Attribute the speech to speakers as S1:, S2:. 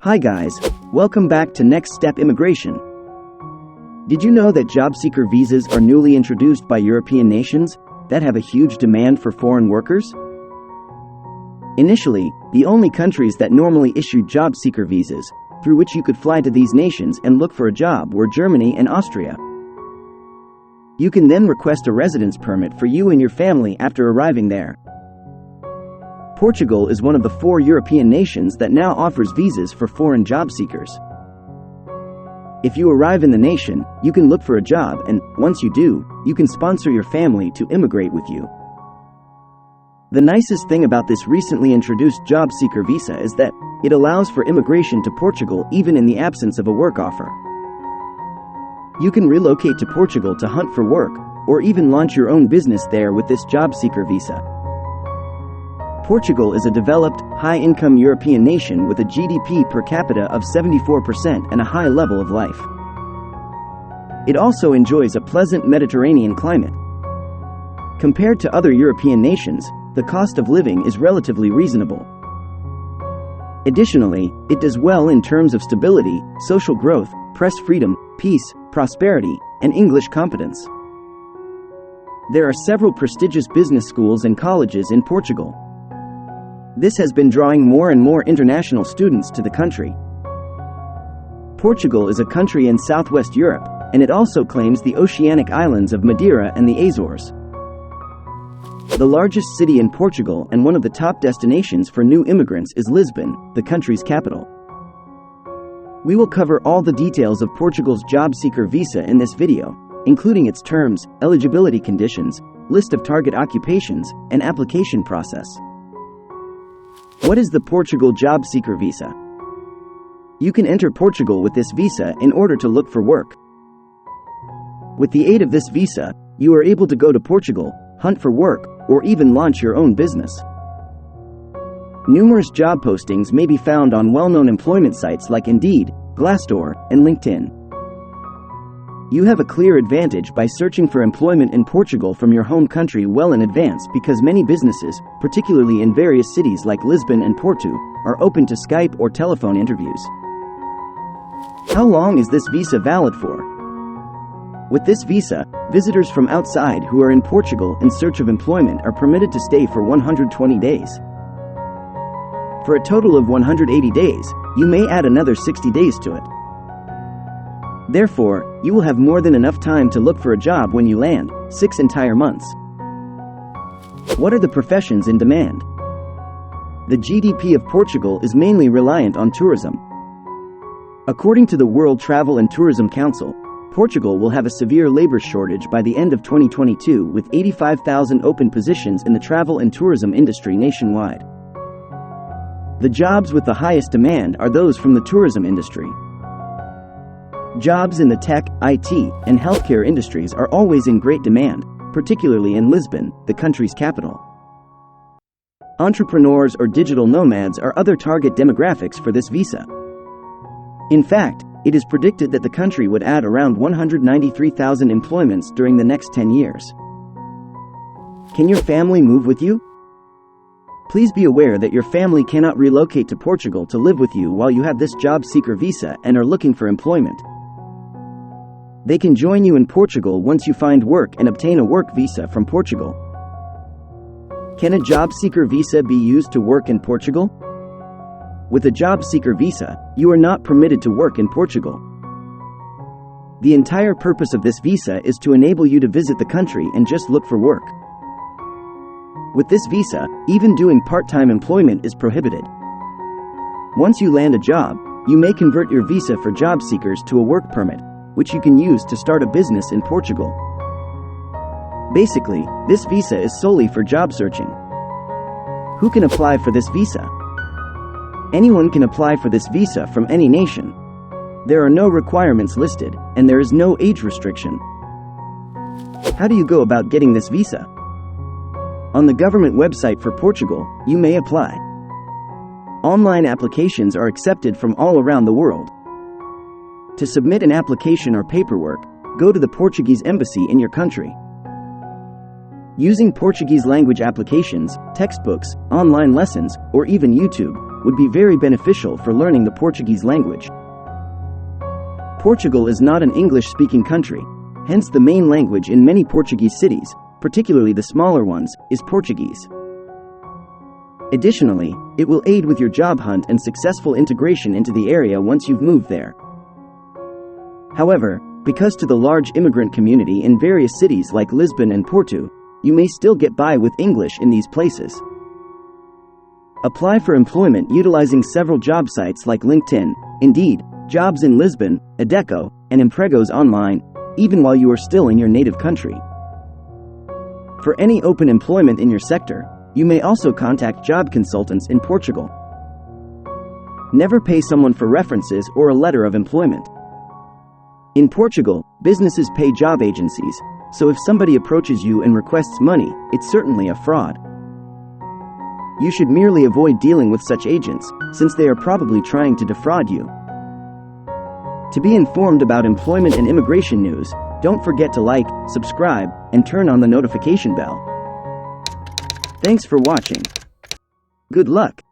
S1: Hi guys, welcome back to Next Step Immigration. Did you know that job seeker visas are newly introduced by European nations that have a huge demand for foreign workers? Initially, the only countries that normally issued job seeker visas, through which you could fly to these nations and look for a job, were Germany and Austria. You can then request a residence permit for you and your family after arriving there. Portugal is one of the 4 European nations that now offers visas for foreign job seekers. If you arrive in the nation, you can look for a job and, once you do, you can sponsor your family to immigrate with you. The nicest thing about this recently introduced job seeker visa is that it allows for immigration to Portugal even in the absence of a work offer. You can relocate to Portugal to hunt for work, or even launch your own business there with this job seeker visa. Portugal is a developed, high-income European nation with a GDP per capita of 74% and a high level of life. It also enjoys a pleasant Mediterranean climate. Compared to other European nations, the cost of living is relatively reasonable. Additionally, it does well in terms of stability, social growth, press freedom, peace, prosperity, and English competence. There are several prestigious business schools and colleges in Portugal. This has been drawing more and more international students to the country. Portugal is a country in southwest Europe, and it also claims the oceanic islands of Madeira and the Azores. The largest city in Portugal and one of the top destinations for new immigrants is Lisbon, the country's capital. We will cover all the details of Portugal's job seeker visa in this video, including its terms, eligibility conditions, list of target occupations, and application process. What is the Portugal job seeker visa? You can enter Portugal with this visa in order to look for work. With the aid of this visa, you are able to go to Portugal, hunt for work, or even launch your own business. Numerous job postings may be found on well-known employment sites like Indeed, Glassdoor, and LinkedIn. You have a clear advantage by searching for employment in Portugal from your home country well in advance because many businesses, particularly in various cities like Lisbon and Porto, are open to Skype or telephone interviews. How long is this visa valid for? With this visa, visitors from outside who are in Portugal in search of employment are permitted to stay for 120 days. For a total of 180 days, you may add another 60 days to it. Therefore, you will have more than enough time to look for a job when you land, 6 entire months. What are the professions in demand? The GDP of Portugal is mainly reliant on tourism. According to the World Travel and Tourism Council, Portugal will have a severe labor shortage by the end of 2022 with 85,000 open positions in the travel and tourism industry nationwide. The jobs with the highest demand are those from the tourism industry. Jobs in the tech, IT, and healthcare industries are always in great demand, particularly in Lisbon, the country's capital. Entrepreneurs or digital nomads are other target demographics for this visa. In fact, it is predicted that the country would add around 193,000 employments during the next 10 years. Can your family move with you? Please be aware that your family cannot relocate to Portugal to live with you while you have this job seeker visa and are looking for employment. They can join you in Portugal once you find work and obtain a work visa from Portugal. Can a job seeker visa be used to work in Portugal? With a job seeker visa, you are not permitted to work in Portugal. The entire purpose of this visa is to enable you to visit the country and just look for work. With this visa, even doing part-time employment is prohibited. Once you land a job, you may convert your visa for job seekers to a work permit, which you can use to start a business in Portugal. Basically, this visa is solely for job searching. Who can apply for this visa? Anyone can apply for this visa from any nation. There are no requirements listed, and there is no age restriction. How do you go about getting this visa? On the government website for Portugal, you may apply. Online applications are accepted from all around the world. To submit an application or paperwork, go to the Portuguese embassy in your country. Using Portuguese language applications, textbooks, online lessons, or even YouTube, would be very beneficial for learning the Portuguese language. Portugal is not an English-speaking country, hence the main language in many Portuguese cities, particularly the smaller ones, is Portuguese. Additionally, it will aid with your job hunt and successful integration into the area once you've moved there. However, because to the large immigrant community in various cities like Lisbon and Porto, you may still get by with English in these places. Apply for employment utilizing several job sites like LinkedIn, Indeed, Jobs in Lisbon, Adecco, and Empregos online, even while you are still in your native country. For any open employment in your sector, you may also contact job consultants in Portugal. Never pay someone for references or a letter of employment. In Portugal, businesses pay job agencies, so if somebody approaches you and requests money, it's certainly a fraud. You should merely avoid dealing with such agents, since they are probably trying to defraud you. To be informed about employment and immigration news, don't forget to like, subscribe, and turn on the notification bell. Thanks for watching. Good luck.